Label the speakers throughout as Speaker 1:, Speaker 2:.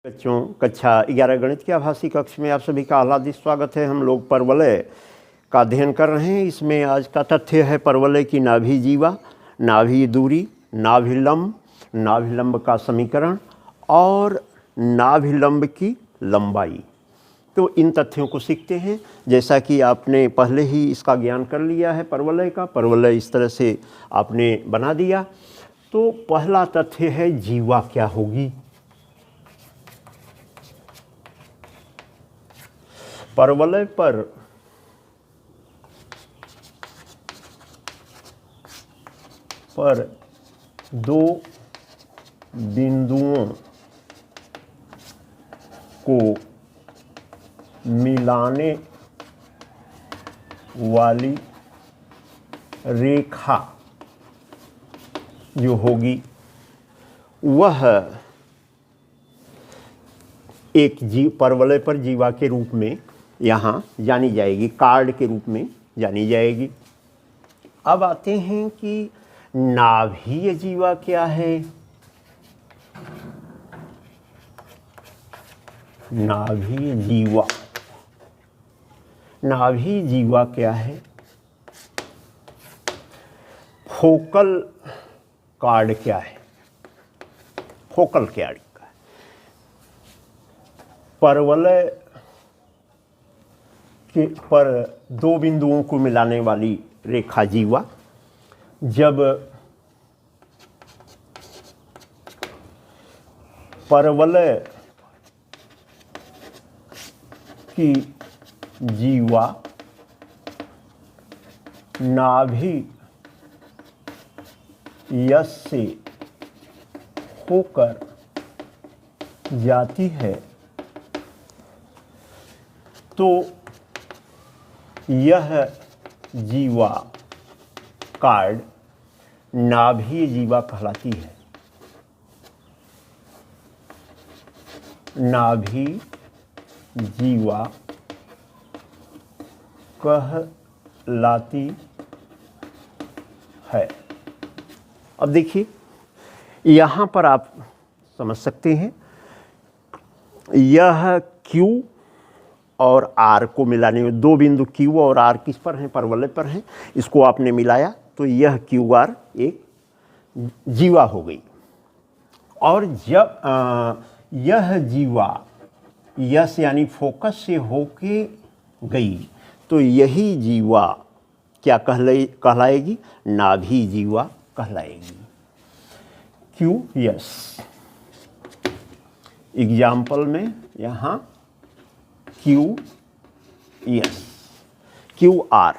Speaker 1: बच्चों, कक्षा 11 गणित के आभासी कक्ष में आप सभी का आह्लादित स्वागत है। हम लोग परवलय का अध्ययन कर रहे हैं। इसमें आज का तथ्य है परवलय की नाभि जीवा, नाभि दूरी, नाभिलंब, नाभिलंब का समीकरण और नाभिलंब की लंबाई। तो इन तथ्यों को सीखते हैं। जैसा कि आपने पहले ही इसका ज्ञान कर लिया है परवलय का, परवलय इस तरह से आपने बना दिया। तो पहला तथ्य है जीवा क्या होगी। परवलय पर दो बिंदुओं को मिलाने वाली रेखा जो होगी वह एक परवलय पर जीवा के रूप में यहाँ जानी जाएगी, कार्ड के रूप में जानी जाएगी। अब आते हैं कि नाभीय जीवा क्या है। नाभीय जीवा क्या है। फोकल कार्ड क्या है। फोकल कार्ड का परवलय के पर दो बिंदुओं को मिलाने वाली रेखा जीवा जब परवलय की जीवा नाभि यस से होकर जाती है तो यह जीवा कार्ड नाभीय जीवा कहलाती है। नाभीय जीवा कहलाती है। अब देखिए यहाँ पर आप समझ सकते हैं, यह Q और R को मिलाने में दो बिंदु Q और R किस पर हैं, परवलय पर हैं। इसको आपने मिलाया तो यह QR एक जीवा हो गई। और जब यह जीवा यस यानी फोकस से होके गई तो यही जीवा क्या कहलाएगी, नाभि जीवा कहलाएगी। क्यू यस एग्जाम्पल में यहाँ क्यू यस, क्यू आर,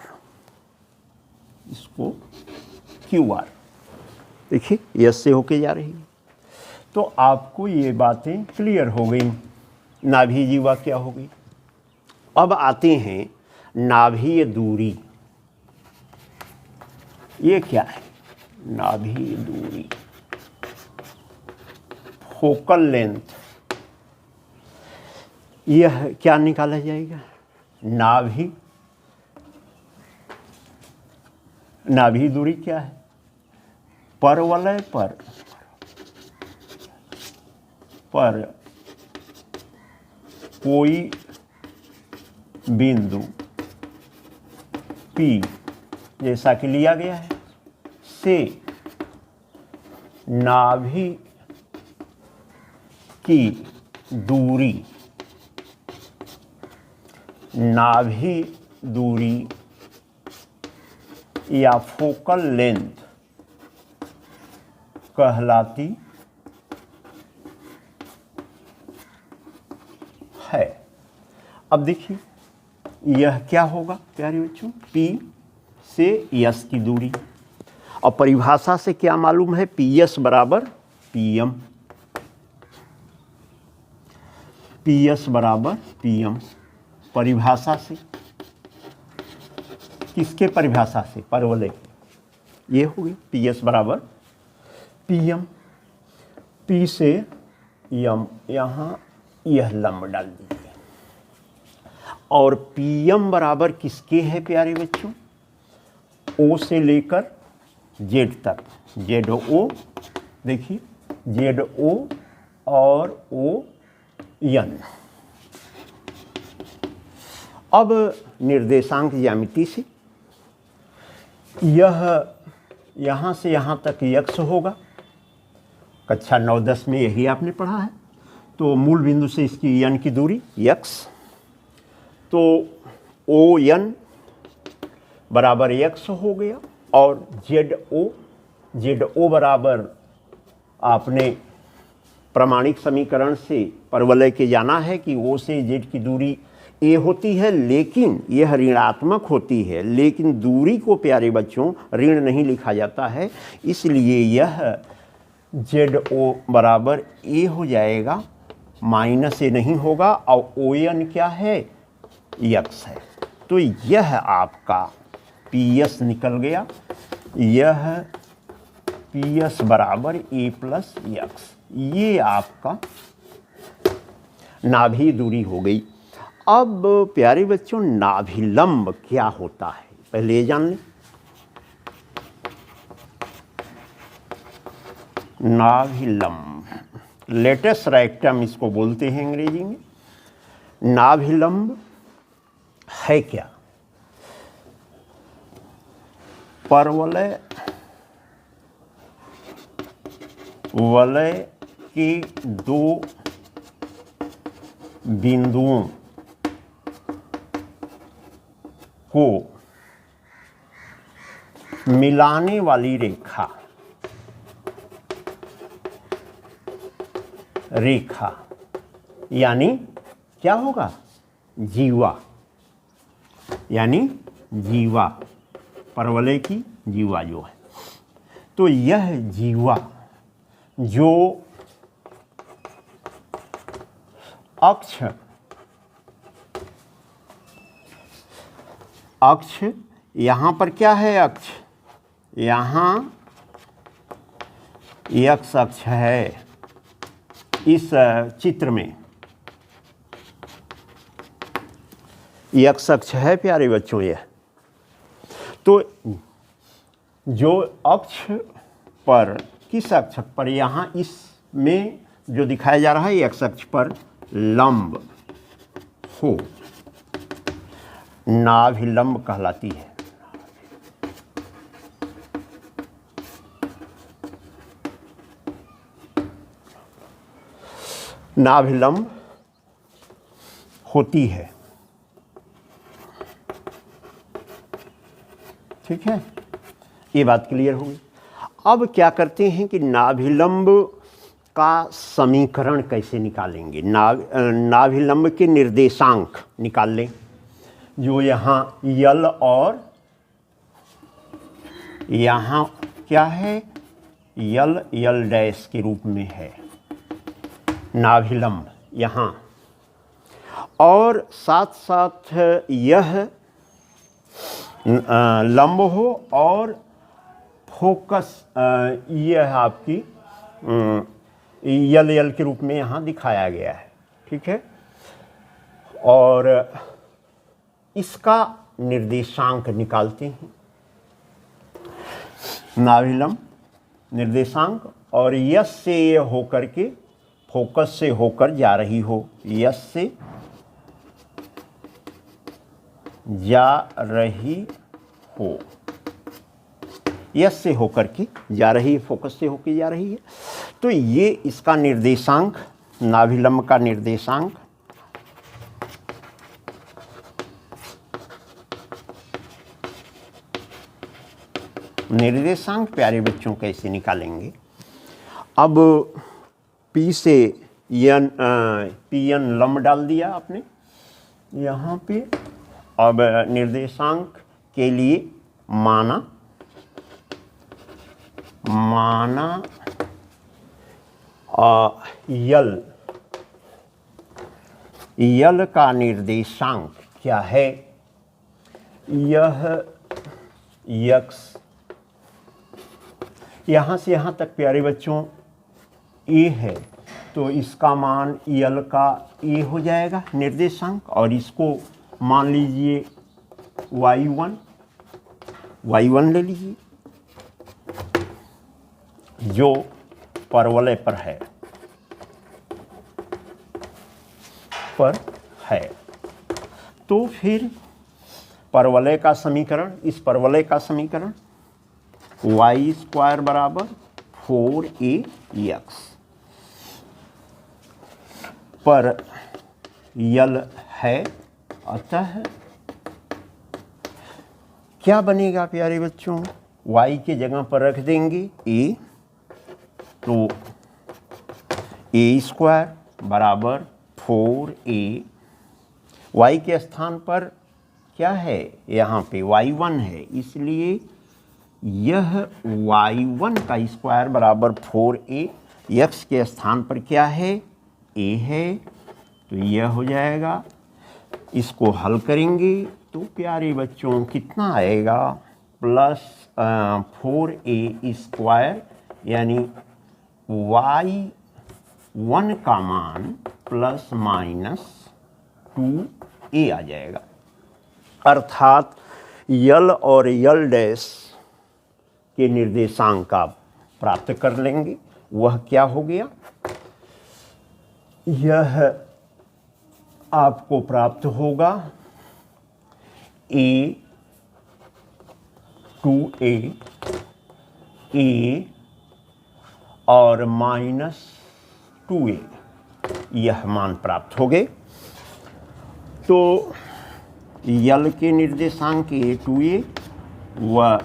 Speaker 1: इसको क्यू आर देखिए यस से होके जा रही है। तो आपको ये बातें क्लियर हो गई, नाभि जीवा क्या हो गई। अब आते हैं नाभीय दूरी। ये क्या है, नाभीय दूरी, फोकल लेंथ। यह क्या निकाला जाएगा, नाभि दूरी क्या है, परवलय पर कोई बिंदु P जैसा कि लिया गया है से नाभि की दूरी, नाभि दूरी या फोकल लेंथ कहलाती है। अब देखिए यह क्या होगा प्यारे बच्चों, P से यस की दूरी। और परिभाषा से क्या मालूम है, PS बराबर PM, PS बराबर PM। परिभाषा से, किसके परिभाषा से, परवलय, ये होगी PS बराबर PM। P से M, यहाँ यह लंब डाल दीजिए। और PM बराबर किसके है प्यारे बच्चों, O से लेकर Z तक, ZO देखिए, ZO और O यन। अब निर्देशांक ज्यामिति से यह यहाँ से यहाँ तक यक्स होगा। कक्षा 9-10 में यही आपने पढ़ा है। तो मूल बिंदु से इसकी यन की दूरी यक्स, तो ओ यन बराबर यक्स हो गया। और जेड ओ बराबर आपने प्रमाणिक समीकरण से परवलय के जाना है कि ओ से जेड की दूरी ए होती है, लेकिन यह ऋणात्मक होती है। लेकिन दूरी को प्यारे बच्चों ऋण नहीं लिखा जाता है, इसलिए यह जेड ओ बराबर ए हो जाएगा, माइनस ए नहीं होगा। और ओ एन क्या है, यक्स है। तो यह आपका पी एस निकल गया। यह पी एस बराबर ए प्लस यक्स, ये आपका नाभि दूरी हो गई। अब प्यारे बच्चों नाभिलंब क्या होता है पहले ये जान लें। नाभिलंब, लेटेस्ट रेक्टम इसको बोलते हैं अंग्रेजी में। नाभिलंब है क्या, परवलय वलय के दो बिंदुओं को मिलाने वाली रेखा यानी क्या होगा, जीवा, यानी जीवा, परवलय की जीवा जो है। तो यह जीवा जो अक्ष यहाँ पर क्या है, अक्ष यहाँ एक्स अक्ष है इस चित्र में, एक्स अक्ष है प्यारे बच्चों यह। तो जो अक्ष पर, किस अक्ष पर, यहाँ इसमें जो दिखाया जा रहा है एक्स अक्ष पर लंब हो, नाभिलंब कहलाती है। नाभिलंब होती है, ठीक है, ये बात क्लियर होगी। अब क्या करते हैं कि नाभिलंब का समीकरण कैसे निकालेंगे। नाभिलंब के निर्देशांक निकाल लें, जो यहाँ यल और यहाँ क्या है, यल डैश के रूप में है नाभिलंब यहाँ, और साथ साथ यह लंब हो और फोकस यह आपकी यल के रूप में यहाँ दिखाया गया है, ठीक है। और इसका निर्देशांक निकालते हैं, नाभिलंब निर्देशांक, और यस से ये होकर के फोकस से होकर जा रही हो, यस से जा रही हो, यस से होकर के जा रही है, फोकस से होकर जा रही है। तो ये इसका निर्देशांक, नाभिलंब का निर्देशांक प्यारे बच्चों कैसे निकालेंगे। अब पी से पी एन लंब डाल दिया आपने यहाँ पे। अब निर्देशांक के लिए माना यल का निर्देशांक क्या है, यह यक्स, यहाँ से यहाँ तक प्यारे बच्चों ए है, तो इसका मान यल का ए हो जाएगा निर्देशांक, और इसको मान लीजिए y1 ले लीजिए जो परवलय पर है। पर है। तो फिर परवलय का समीकरण, इस परवलय का समीकरण y² बराबर 4ax पर यल है, अतः क्या बनेगा प्यारे बच्चों, y के जगह पर रख देंगे a, तो a² बराबर 4a, y के स्थान पर क्या है, यहाँ पे y1 है, इसलिए यह y1 का स्क्वायर बराबर 4a, x के स्थान पर क्या है, a है, तो यह हो जाएगा। इसको हल करेंगे तो प्यारे बच्चों कितना आएगा, प्लस 4a² यानी y1 का मान प्लस माइनस 2a आ जाएगा। अर्थात यल और यल डैश के निर्देशांक आप प्राप्त कर लेंगे। वह क्या हो गया, यह आपको प्राप्त होगा a 2a a और माइनस 2a, यह मान प्राप्त हो गए। तो यल के निर्देशांक a 2a व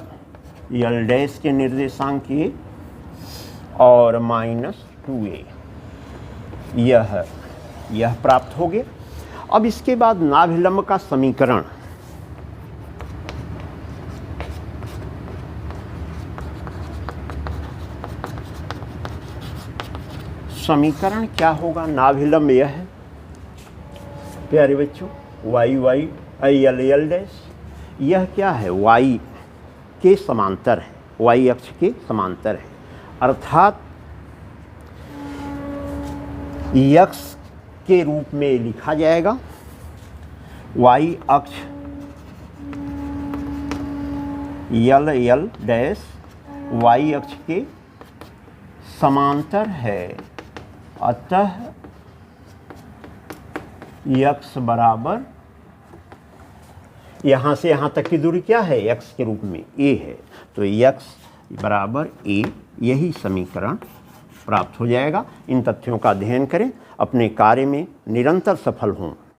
Speaker 1: यल डैश के निर्देशांक a और माइनस 2a, यह प्राप्त हो गया। अब इसके बाद नाभिलंब का समीकरण, समीकरण क्या होगा, नाभिलंब यह है प्यारे बच्चों, y यल यल डैश, यह क्या है, y के समांतर है, y अक्ष के समांतर है, अर्थात x के रूप में लिखा जाएगा। y अक्ष यल यल डैश y अक्ष के समांतर है, अतः x बराबर, यहाँ से यहाँ तक की दूरी क्या है, x के रूप में a है, तो x बराबर a, यही समीकरण प्राप्त हो जाएगा। इन तथ्यों का अध्ययन करें, अपने कार्य में निरंतर सफल हों।